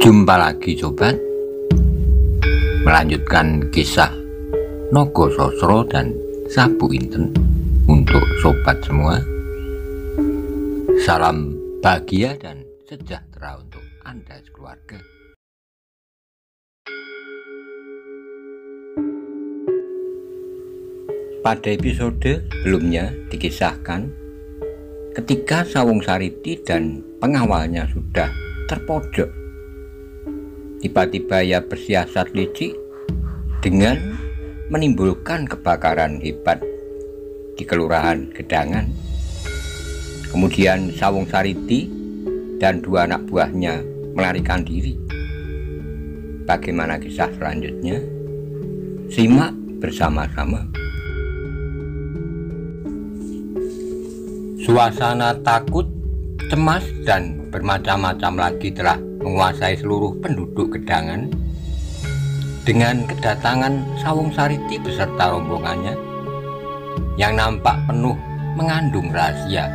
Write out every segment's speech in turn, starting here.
Jumpa lagi sobat, melanjutkan kisah Nogo Sosro dan Sabu Inten untuk sobat semua. Salam bahagia dan sejahtera untuk Anda sekeluarga. Pada episode sebelumnya dikisahkan ketika Sawung Sariti dan pengawalnya sudah terpojok, tiba-tiba ia bersiasat licik dengan menimbulkan kebakaran hebat di Kelurahan Gedangan. Kemudian Sawung Sariti dan dua anak buahnya melarikan diri. Bagaimana kisah selanjutnya? Simak bersama-sama. Suasana takut, cemas, dan bermacam-macam lagi telah menguasai seluruh penduduk Gedangan dengan kedatangan Sawung Sariti beserta rombongannya yang nampak penuh mengandung rahasia.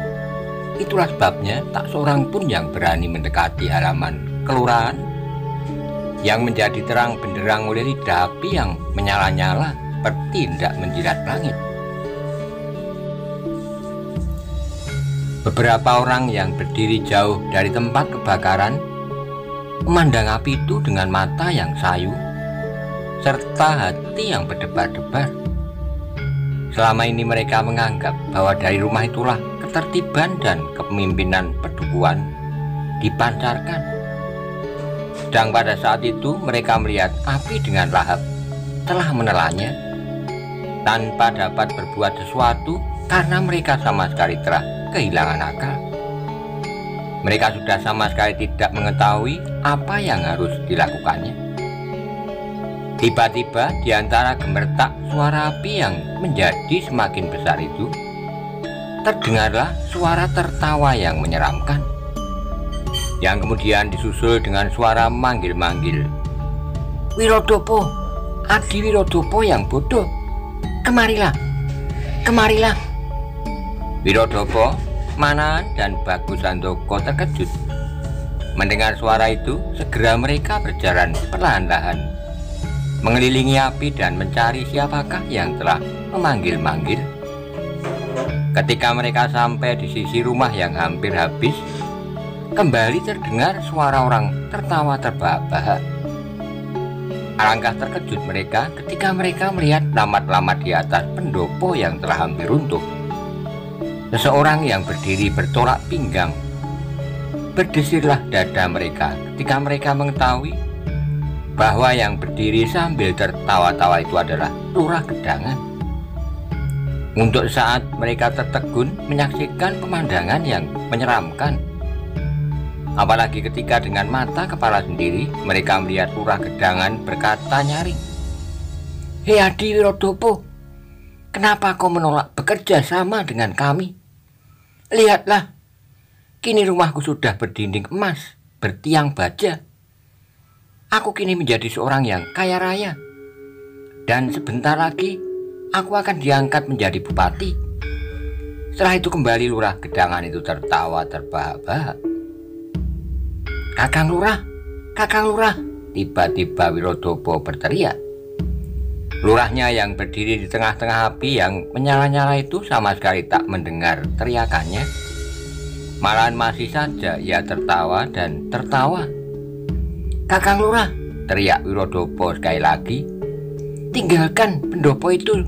Itulah sebabnya tak seorang pun yang berani mendekati halaman kelurahan yang menjadi terang benderang oleh lidah api yang menyala-nyala seperti hendak menjilat langit. Beberapa orang yang berdiri jauh dari tempat kebakaran memandang api itu dengan mata yang sayu serta hati yang berdebar-debar. Selama ini mereka menganggap bahwa dari rumah itulah ketertiban dan kepemimpinan pedukuhan dipancarkan. Sedang pada saat itu mereka melihat api dengan lahap telah menelannya tanpa dapat berbuat sesuatu karena mereka sama sekali telah kehilangan akal. Mereka sudah sama sekali tidak mengetahui apa yang harus dilakukannya. Tiba-tiba di antara gemertak suara api yang menjadi semakin besar itu, terdengarlah suara tertawa yang menyeramkan, yang kemudian disusul dengan suara manggil-manggil. "Wirodopo, Adi Wirodopo yang bodoh, kemarilah, kemarilah." Wirodopo, Manaan, dan Bagus Handoko terkejut. Mendengar suara itu, segera mereka berjalan perlahan-lahan mengelilingi api dan mencari siapakah yang telah memanggil-manggil. Ketika mereka sampai di sisi rumah yang hampir habis, kembali terdengar suara orang tertawa terbahak-bahak. Alangkah terkejut mereka ketika mereka melihat lamat-lamat di atas pendopo yang telah hampir runtuh. Seseorang yang berdiri bertolak pinggang. Berdesirlah dada mereka ketika mereka mengetahui bahwa yang berdiri sambil tertawa-tawa itu adalah Lurah Gedangan. Untuk saat mereka tertegun menyaksikan pemandangan yang menyeramkan. Apalagi ketika dengan mata kepala sendiri mereka melihat Lurah Gedangan berkata nyaring, "Hei Adi Wirodopo, kenapa kau menolak bekerja sama dengan kami? Lihatlah, kini rumahku sudah berdinding emas, bertiang baja. Aku kini menjadi seorang yang kaya raya. Dan sebentar lagi, aku akan diangkat menjadi bupati." Setelah itu kembali Lurah Gedangan itu tertawa terbahak-bahak. Kakang Lurah, Kakang Lurah!" Tiba-tiba Wirodopo berteriak. Lurahnya yang berdiri di tengah-tengah api yang menyala-nyala itu sama sekali tak mendengar teriakannya. Malahan masih saja ia tertawa dan tertawa. "Kakang Lurah!" teriak Wirodopo sekali lagi. "Tinggalkan pendopo itu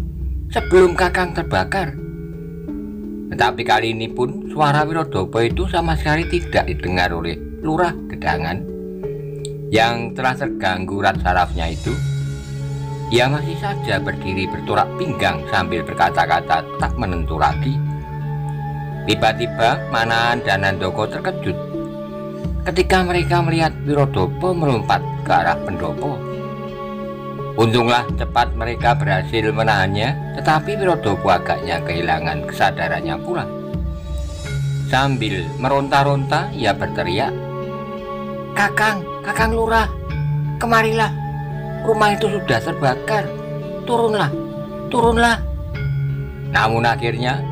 sebelum Kakang terbakar." Tetapi kali ini pun suara Wirodopo itu sama sekali tidak didengar oleh Lurah Gedangan yang telah terganggu rat sarafnya itu. Ia masih saja berdiri bertolak pinggang sambil berkata-kata tak menentu lagi. Tiba-tiba Manaan dan Handoko terkejut ketika mereka melihat Wirodopo melompat ke arah pendopo. Untunglah cepat mereka berhasil menahannya, tetapi Wirodopo agaknya kehilangan kesadarannya pula. Sambil meronta-ronta ia berteriak, Kakang Lurah, kemarilah. Rumah itu sudah terbakar. Turunlah, turunlah." Namun akhirnya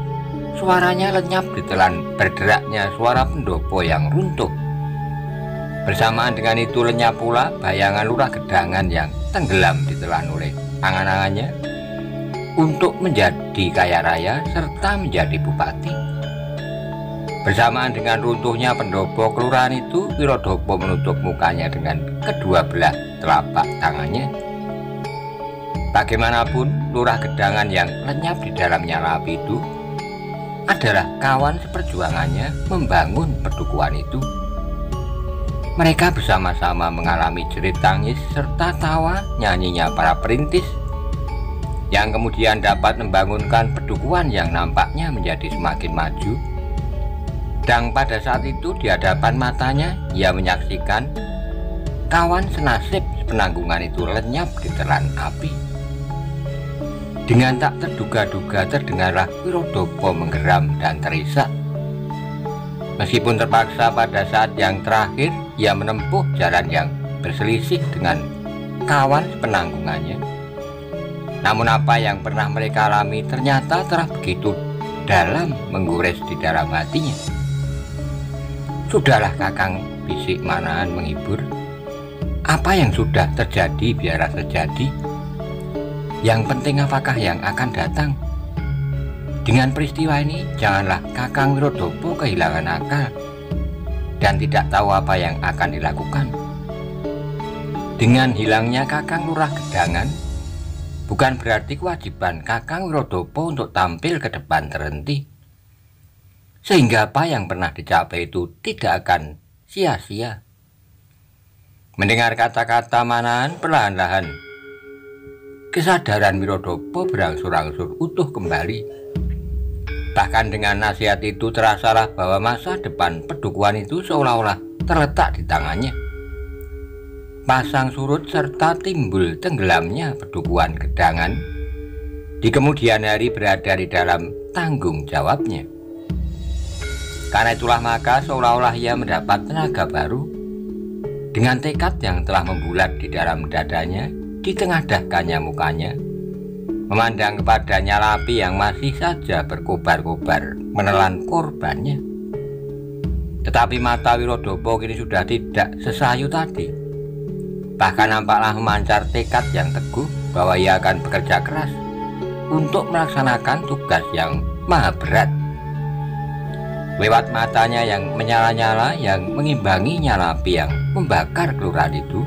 suaranya lenyap ditelan berderaknya suara pendopo yang runtuh. Bersamaan dengan itu lenyap pula bayangan Lurah Gedangan yang tenggelam ditelan oleh angan-angannya untuk menjadi kaya raya serta menjadi bupati. Bersamaan dengan runtuhnya pendopo kelurahan itu, Wirodopo menutup mukanya dengan kedua belah telapak tangannya. Bagaimanapun, Lurah Gedangan yang lenyap di dalam nyala api itu adalah kawan seperjuangannya membangun pedukuhan itu. Mereka bersama-sama mengalami jerit tangis serta tawa nyanyinya para perintis yang kemudian dapat membangunkan pedukuhan yang nampaknya menjadi semakin maju. Dan pada saat itu di hadapan matanya ia menyaksikan kawan senasib penanggungan itu lenyap ditelan api. Dengan tak terduga-duga terdengarlah Wirodopo menggeram dan terisak. Meskipun terpaksa pada saat yang terakhir ia menempuh jalan yang berselisih dengan kawan penanggungannya, namun apa yang pernah mereka alami ternyata telah begitu dalam menggores di dalam hatinya. Sudahlah Kakang, bisik Manahan menghibur. Apa yang sudah terjadi biarlah terjadi. Yang penting apakah yang akan datang. Dengan peristiwa ini janganlah Kakang Wirodopo kehilangan akal dan tidak tahu apa yang akan dilakukan. Dengan hilangnya Kakang Lurah Gedangan, bukan berarti kewajiban Kakang Wirodopo untuk tampil ke depan terhenti, sehingga apa yang pernah dicapai itu tidak akan sia-sia. Mendengar kata-kata Manahan, perlahan-lahan kesadaran Wirodopo berangsur-angsur utuh kembali. Bahkan dengan nasihat itu terasalah bahwa masa depan pedukuhan itu seolah-olah terletak di tangannya. Pasang surut serta timbul tenggelamnya pedukuhan Gedangan di kemudian hari berada di dalam tanggung jawabnya. Karena itulah maka seolah-olah ia mendapat tenaga baru. Dengan tekad yang telah membulat di dalam dadanya, di tengah dahkanya mukanya, memandang kepada nyala api yang masih saja berkobar-kobar menelan korbannya. Tetapi mata Wirodopo kini sudah tidak sesayu tadi. Bahkan nampaklah memancar tekad yang teguh bahwa ia akan bekerja keras untuk melaksanakan tugas yang maha berat. Lewat matanya yang menyala-nyala yang mengimbangi nyala api yang membakar kelurahan itu,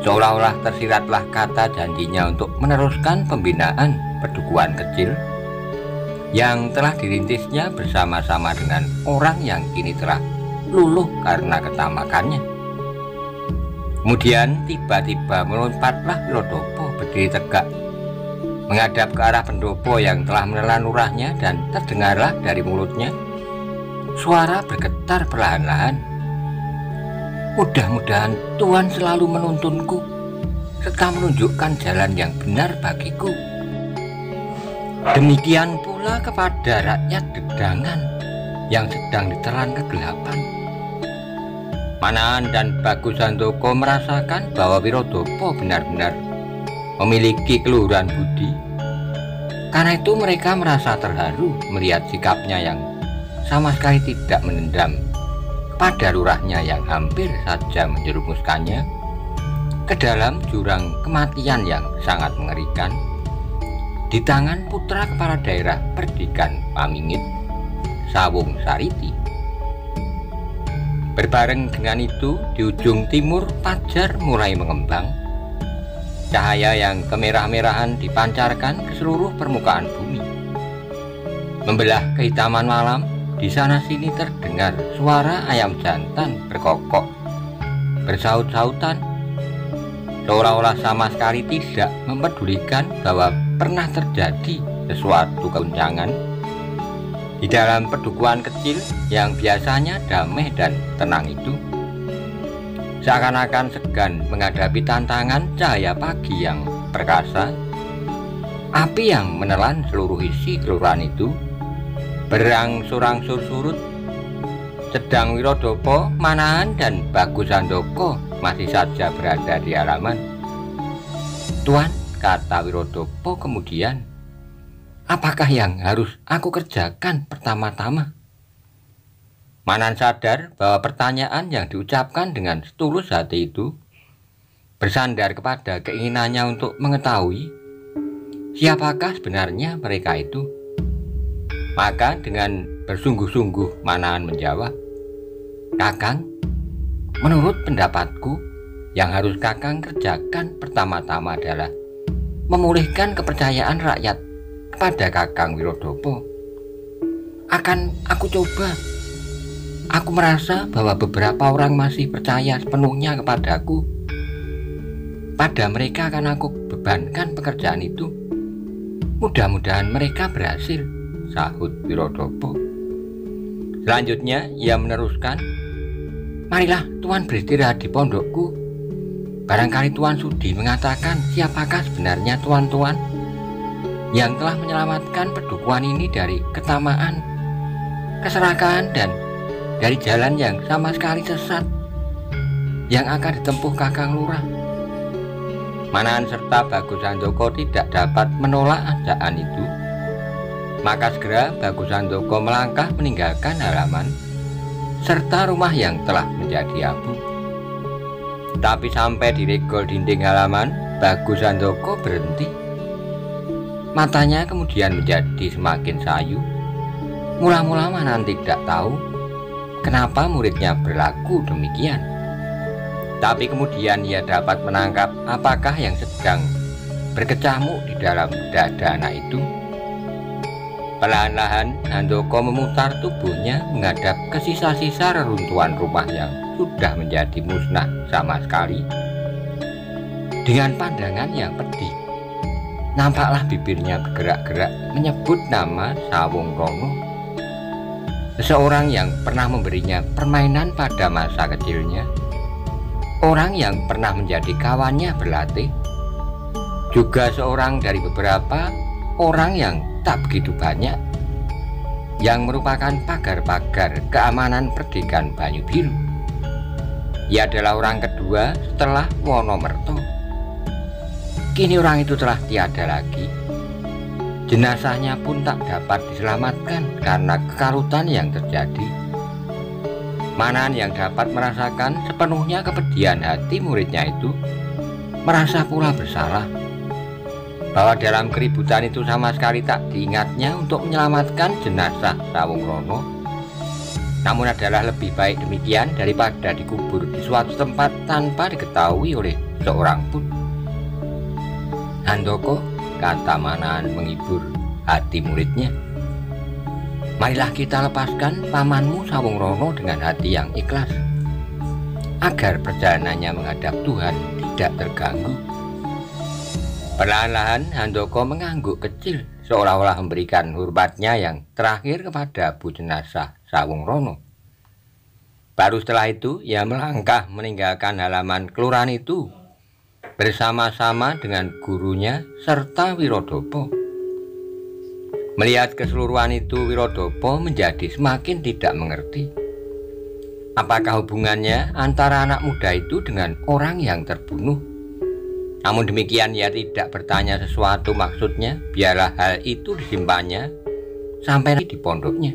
seolah-olah tersiratlah kata janjinya untuk meneruskan pembinaan pedukuhan kecil yang telah dirintisnya bersama-sama dengan orang yang kini telah luluh karena ketamakannya. Kemudian tiba-tiba melompatlah Wirodopo berdiri tegak menghadap ke arah pendopo yang telah menelan lurahnya, dan terdengarlah dari mulutnya suara bergetar perlahan-lahan. Mudah-mudahan Tuhan selalu menuntunku serta menunjukkan jalan yang benar bagiku. Demikian pula kepada rakyat Gedangan yang sedang ditelan kegelapan. Manahan dan Bagus Handoko merasakan bahwa Wirodopo benar-benar memiliki keluhuran budi. Karena itu mereka merasa terharu melihat sikapnya yang sama sekali tidak menendam pada lurahnya yang hampir saja menjerumuskannya ke dalam jurang kematian yang sangat mengerikan di tangan putra kepala daerah Perdikan Pamingit, Sawung Sariti. Berbareng dengan itu, di ujung timur fajar mulai mengembang. Cahaya yang kemerah-merahan dipancarkan ke seluruh permukaan bumi. Membelah kehitaman malam, di sana sini terdengar suara ayam jantan berkokok, bersaut-sautan, seolah-olah sama sekali tidak mempedulikan bahwa pernah terjadi sesuatu keguncangan di dalam pedukuhan kecil yang biasanya damai dan tenang itu. Seakan-akan segan menghadapi tantangan cahaya pagi yang perkasa, api yang menelan seluruh isi kelurahan itu berangsur-angsur surut. Sedang Wirodopo, Manahan, dan Bagus Handoko masih saja berada di halaman. "Tuan," kata Wirodopo kemudian, "apakah yang harus aku kerjakan pertama-tama?" Manan sadar bahwa pertanyaan yang diucapkan dengan setulus hati itu bersandar kepada keinginannya untuk mengetahui siapakah sebenarnya mereka itu. Maka dengan bersungguh-sungguh Manahan menjawab, "Kakang, menurut pendapatku, yang harus Kakang kerjakan pertama-tama adalah memulihkan kepercayaan rakyat kepada Kakang Wirodopo. Akan aku coba. Aku merasa bahwa beberapa orang masih percaya sepenuhnya kepadaku. Pada mereka akan aku bebankan pekerjaan itu. Mudah-mudahan mereka berhasil," sahut Wirodopo. Selanjutnya ia meneruskan, "Marilah Tuan beristirahat di pondokku. Barangkali Tuan sudi mengatakan siapakah sebenarnya Tuan-tuan yang telah menyelamatkan pedukuhan ini dari ketamaan, keserakahan, dan dari jalan yang sama sekali sesat yang akan ditempuh Kakang Lurah." Manahan serta Bagus Handoko tidak dapat menolak ajakan itu. Maka segera Bagus Handoko melangkah meninggalkan halaman serta rumah yang telah menjadi abu. Tapi sampai di regol dinding halaman, Bagus Handoko berhenti. Matanya kemudian menjadi semakin sayu. Mula-mula Manahan tidak tahu kenapa muridnya berlaku demikian. Tapi kemudian ia dapat menangkap apakah yang sedang berkecamuk di dalam dada anak itu. Perlahan-lahan Handoko memutar tubuhnya menghadap ke sisa-sisa reruntuhan rumah yang sudah menjadi musnah sama sekali. Dengan pandangan yang pedih, nampaklah bibirnya bergerak-gerak menyebut nama Sawung Rono, seseorang yang pernah memberinya permainan pada masa kecilnya, orang yang pernah menjadi kawannya berlatih, juga seorang dari beberapa orang yang tak begitu banyak yang merupakan pagar-pagar keamanan Perdikan Banyu Biru. Ia adalah orang kedua setelah Wonomerto. Kini orang itu telah tiada lagi. Jenazahnya pun tak dapat diselamatkan karena kekarutan yang terjadi. Manahan yang dapat merasakan sepenuhnya kepedihan hati muridnya itu merasa pula bersalah bahwa dalam keributan itu sama sekali tak diingatnya untuk menyelamatkan jenazah Sawung Rono. Namun adalah lebih baik demikian daripada dikubur di suatu tempat tanpa diketahui oleh seorang pun. "Handoko," kata Manahan menghibur hati muridnya, "marilah kita lepaskan pamanmu Sawung Rono dengan hati yang ikhlas, agar perjalanannya menghadap Tuhan tidak terganggu." Perlahan-lahan Handoko mengangguk kecil, seolah-olah memberikan hormatnya yang terakhir kepada bu jenazah Sawung Rono. Baru setelah itu ia melangkah meninggalkan halaman kelurahan itu bersama-sama dengan gurunya serta Wirodopo. Melihat keseluruhan itu, Wirodopo menjadi semakin tidak mengerti apakah hubungannya antara anak muda itu dengan orang yang terbunuh. Namun demikian ia tidak bertanya sesuatu maksudnya, biarlah hal itu disimpannya sampai di pondoknya.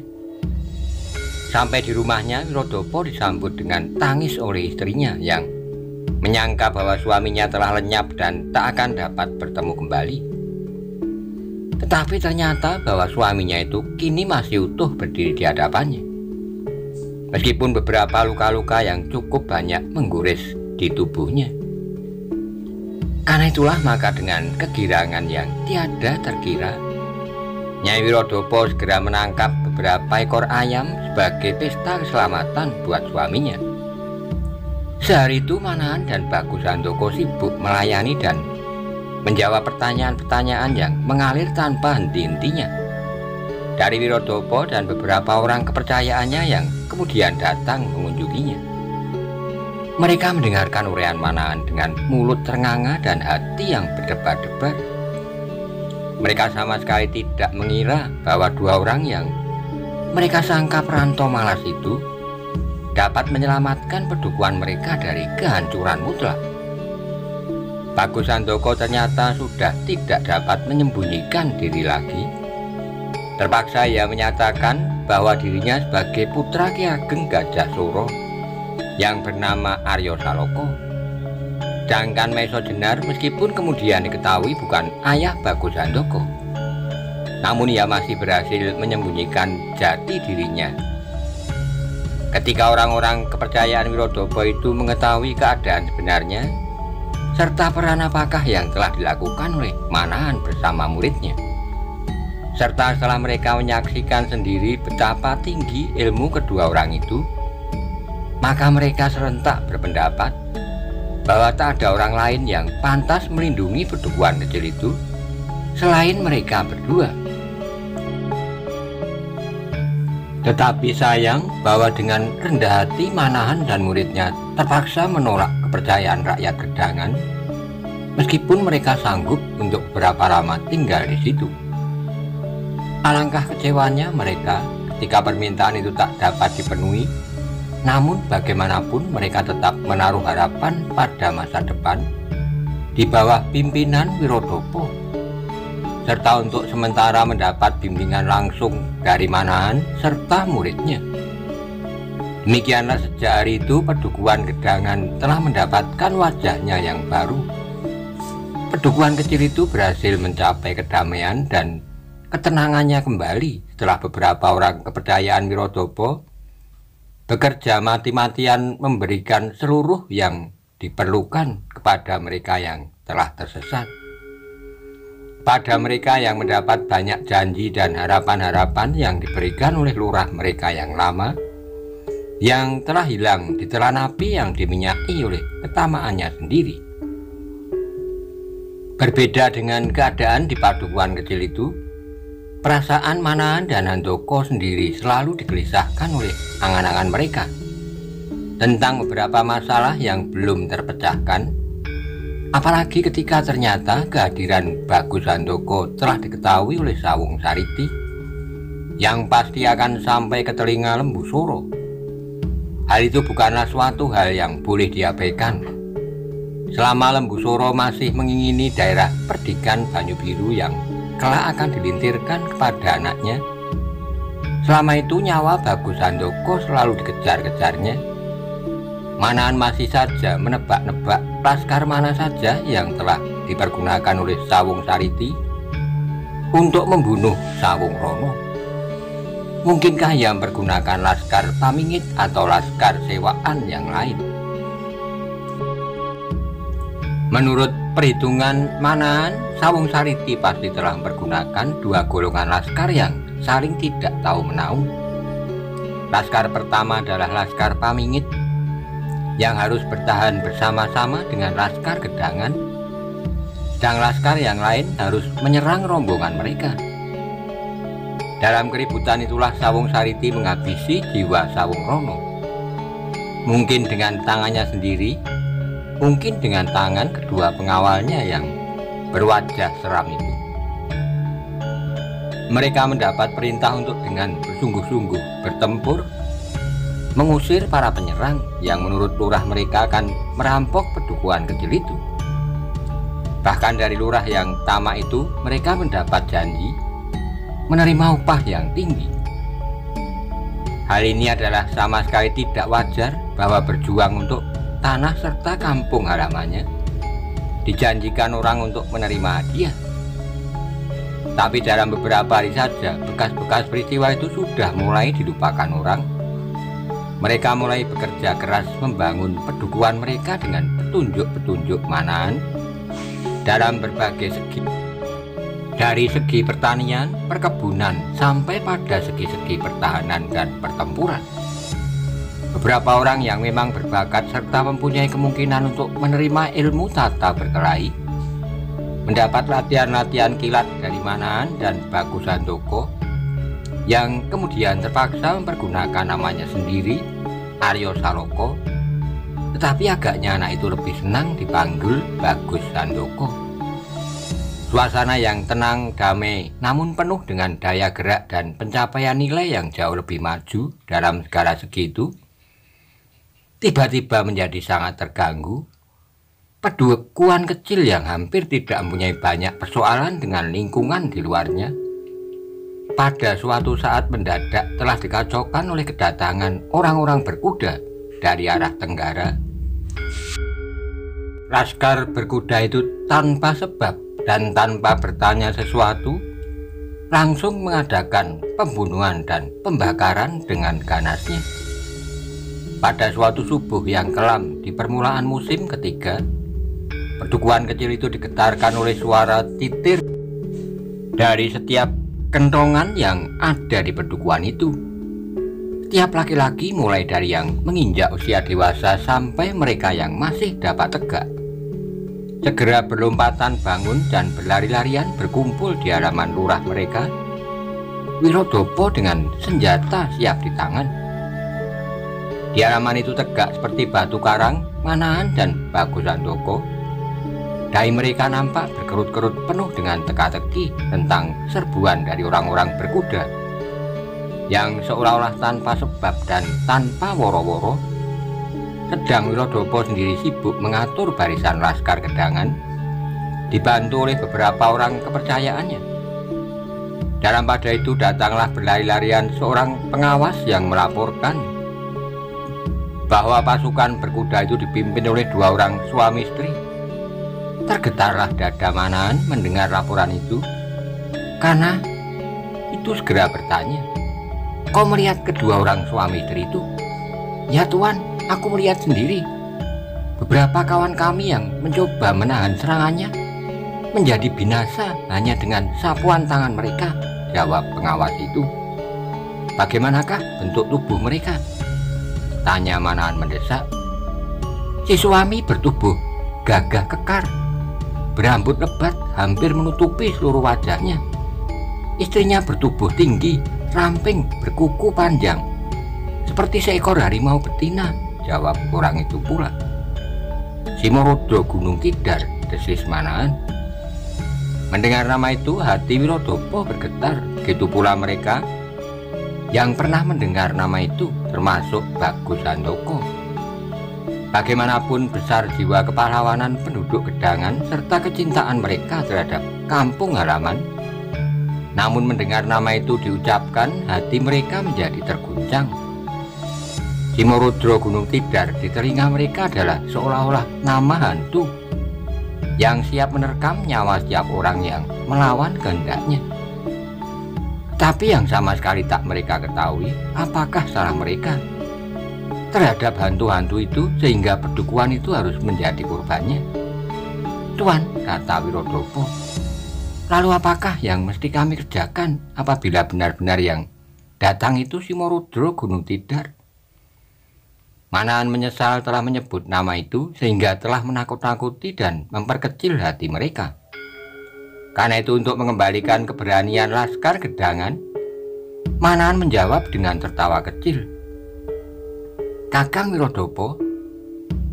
Sampai di rumahnya, Wirodopo disambut dengan tangis oleh istrinya yang menyangka bahwa suaminya telah lenyap dan tak akan dapat bertemu kembali. Tetapi ternyata bahwa suaminya itu kini masih utuh berdiri di hadapannya, meskipun beberapa luka-luka yang cukup banyak mengguris di tubuhnya. Karena itulah maka dengan kegirangan yang tiada terkira, Nyai Wirodopo segera menangkap beberapa ekor ayam sebagai pesta keselamatan buat suaminya. Sehari itu Manahan dan Bagus Handoko sibuk melayani dan menjawab pertanyaan-pertanyaan yang mengalir tanpa henti-hentinya dari Wirodopo dan beberapa orang kepercayaannya yang kemudian datang mengunjunginya. Mereka mendengarkan uraian Manahan dengan mulut ternganga dan hati yang berdebar-debar. Mereka sama sekali tidak mengira bahwa dua orang yang mereka sangka perantau malas itu dapat menyelamatkan pedukuhan mereka dari kehancuran mutlak. Bagus Handoko ternyata sudah tidak dapat menyembunyikan diri lagi. Terpaksa ia menyatakan bahwa dirinya sebagai putra Ki Ageng Gajah Suro yang bernama Arya Saloka. Sedangkan Maesa Jenar meskipun kemudian diketahui bukan ayah Bagus Handaka, namun ia masih berhasil menyembunyikan jati dirinya. Ketika orang-orang kepercayaan Wiradaba itu mengetahui keadaan sebenarnya serta peran apakah yang telah dilakukan oleh Manahan bersama muridnya, serta setelah mereka menyaksikan sendiri betapa tinggi ilmu kedua orang itu, maka mereka serentak berpendapat bahwa tak ada orang lain yang pantas melindungi pedukuhan kecil itu selain mereka berdua. Tetapi sayang bahwa dengan rendah hati Manahan dan muridnya terpaksa menolak kepercayaan rakyat Gedangan, meskipun mereka sanggup untuk berapa lama tinggal di situ. Alangkah kecewanya mereka ketika permintaan itu tak dapat dipenuhi, namun bagaimanapun mereka tetap menaruh harapan pada masa depan di bawah pimpinan Wiradaba, serta untuk sementara mendapat bimbingan langsung dari Manahan serta muridnya. Demikianlah sejak hari itu pedukuhan Gedangan telah mendapatkan wajahnya yang baru. Pedukuhan kecil itu berhasil mencapai kedamaian dan ketenangannya kembali setelah beberapa orang kepercayaan Wiradaba bekerja mati-matian memberikan seluruh yang diperlukan kepada mereka yang telah tersesat. Pada mereka yang mendapat banyak janji dan harapan-harapan yang diberikan oleh lurah mereka yang lama, yang telah hilang ditelan api yang diminyaki oleh ketamaannya sendiri. Berbeda dengan keadaan di padukuhan kecil itu, perasaan Manahan dan Handaka sendiri selalu digelisahkan oleh angan-angan mereka tentang beberapa masalah yang belum terpecahkan. Apalagi ketika ternyata kehadiran Bagus Handaka telah diketahui oleh Sawung Sariti, yang pasti akan sampai ke telinga Lembu Suro. Hal itu bukanlah suatu hal yang boleh diabaikan. Selama Lembu Suro masih mengingini daerah perdikan Banyu Biru yang kelak akan dilintirkan kepada anaknya, selama itu nyawa Bagus Handaka selalu dikejar-kejarnya. Manahan masih saja menebak-nebak laskar mana saja yang telah dipergunakan oleh Sawung Sariti untuk membunuh Sawung Rono. Mungkinkah ia mempergunakan laskar Pamingit atau laskar sewaan yang lain? Menurut perhitungan Manahan, Sawung Sariti pasti telah mempergunakan dua golongan laskar yang saling tidak tahu menahu. Laskar pertama adalah laskar Pamingit yang harus bertahan bersama-sama dengan laskar Gedangan, dan laskar yang lain harus menyerang rombongan mereka. Dalam keributan itulah Sawung Sariti menghabisi jiwa Sawung Rono. Mungkin dengan tangannya sendiri, mungkin dengan tangan kedua pengawalnya yang berwajah seram itu. Mereka mendapat perintah untuk dengan bersungguh-sungguh bertempur mengusir para penyerang yang menurut lurah mereka akan merampok pedukuhan kecil itu. Bahkan dari lurah yang tamak itu mereka mendapat janji menerima upah yang tinggi. Hal ini adalah sama sekali tidak wajar bahwa berjuang untuk tanah serta kampung halamannya dijanjikan orang untuk menerima hadiah. Tapi dalam beberapa hari saja bekas-bekas peristiwa itu sudah mulai dilupakan orang. Mereka mulai bekerja keras membangun pedukuhan mereka dengan petunjuk-petunjuk Manahan dalam berbagai segi, dari segi pertanian, perkebunan, sampai pada segi-segi pertahanan dan pertempuran. Beberapa orang yang memang berbakat serta mempunyai kemungkinan untuk menerima ilmu tata berkelahi mendapat latihan-latihan kilat dari Manahan dan Bagus Handaka, yang kemudian terpaksa mempergunakan namanya sendiri, Arya Saloka. Tetapi agaknya anak itu lebih senang dipanggil Bagus Handaka. Suasana yang tenang, damai, namun penuh dengan daya gerak dan pencapaian nilai yang jauh lebih maju dalam segala segi itu, tiba-tiba menjadi sangat terganggu. Pedukuhan kecil yang hampir tidak mempunyai banyak persoalan dengan lingkungan di luarnya pada suatu saat mendadak telah dikacaukan oleh kedatangan orang-orang berkuda dari arah tenggara. Laskar berkuda itu tanpa sebab dan tanpa bertanya sesuatu langsung mengadakan pembunuhan dan pembakaran dengan ganasnya. Pada suatu subuh yang kelam di permulaan musim ketiga, pedukuhan kecil itu digetarkan oleh suara titir dari setiap kentongan yang ada di pedukuhan itu. Setiap laki-laki mulai dari yang menginjak usia dewasa sampai mereka yang masih dapat tegak segera berlompatan bangun dan berlari-larian berkumpul di halaman lurah mereka. Wirodopo dengan senjata siap di tangan. Di halaman itu tegak seperti batu karang Manahan dan Bagus Handoko. Dahi mereka nampak berkerut-kerut penuh dengan teka-teki tentang serbuan dari orang-orang berkuda yang seolah-olah tanpa sebab dan tanpa woro-woro sedang Wirodopo sendiri sibuk mengatur barisan laskar gedangan dibantu oleh beberapa orang kepercayaannya. Dalam pada itu datanglah berlari-larian seorang pengawas yang melaporkan bahwa pasukan berkuda itu dipimpin oleh 2 orang suami istri. Tergetarlah dada Manahan mendengar laporan itu, karena itu segera bertanya, "Kau melihat kedua orang suami istri itu?" "Ya Tuan, aku melihat sendiri. Beberapa kawan kami yang mencoba menahan serangannya menjadi binasa hanya dengan sapuan tangan mereka," jawab pengawas itu. "Bagaimanakah bentuk tubuh mereka?" tanya Manahan mendesak. Si suami bertubuh gagah kekar, berambut lebat hampir menutupi seluruh wajahnya. Istrinya bertubuh tinggi, ramping, berkuku panjang, seperti seekor harimau betina, jawab orang itu pula. "Simorodro Gunung Tidar," desis Manahan. Mendengar nama itu, hati Wirodopo bergetar. Begitu pula mereka yang pernah mendengar nama itu, termasuk Bagus Handoko. Bagaimanapun besar jiwa kepahlawanan penduduk Gedangan serta kecintaan mereka terhadap kampung halaman, namun mendengar nama itu diucapkan, hati mereka menjadi terguncang. Simorodro Gunung Tidar di telinga mereka adalah seolah-olah nama hantu yang siap menerkam nyawa setiap orang yang melawan kehendaknya. Tapi yang sama sekali tak mereka ketahui, apakah salah mereka terhadap hantu-hantu itu sehingga pedukuhan itu harus menjadi korbannya. "Tuan," kata Wirodopo, "lalu apakah yang mesti kami kerjakan apabila benar-benar yang datang itu Simorodro Gunung Tidar?" Manahan menyesal telah menyebut nama itu sehingga telah menakut-nakuti dan memperkecil hati mereka. Karena itu, untuk mengembalikan keberanian laskar Gedangan, Manahan menjawab dengan tertawa kecil, "Kakang Wirodopo,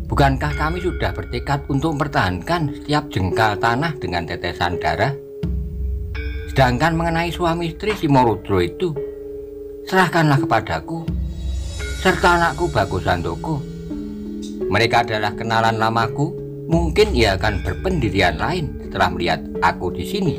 bukankah kami sudah bertekad untuk mempertahankan setiap jengkal tanah dengan tetesan darah? Sedangkan mengenai suami istri Simorodro itu, serahkanlah kepadaku serta anakku Bagus Handoko. Mereka adalah kenalan lamaku. Mungkin ia akan berpendirian lain setelah melihat aku di sini."